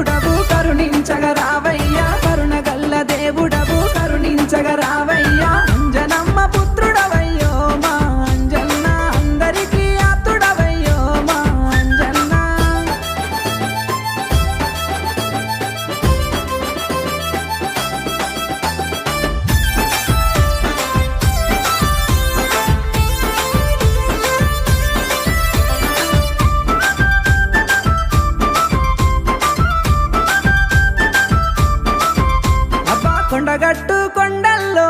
దేవుడవు కరుణించగరావయ్యా కరుణగల్ల దేవుడవు కరుణించగరావయ్యా అంజనమ్మ పుత్రుడవయ్యో మా అంజన్న అందరికీ ఆతుడవయ్యో మా అంజన్న కొండగట్టు కొండల్లో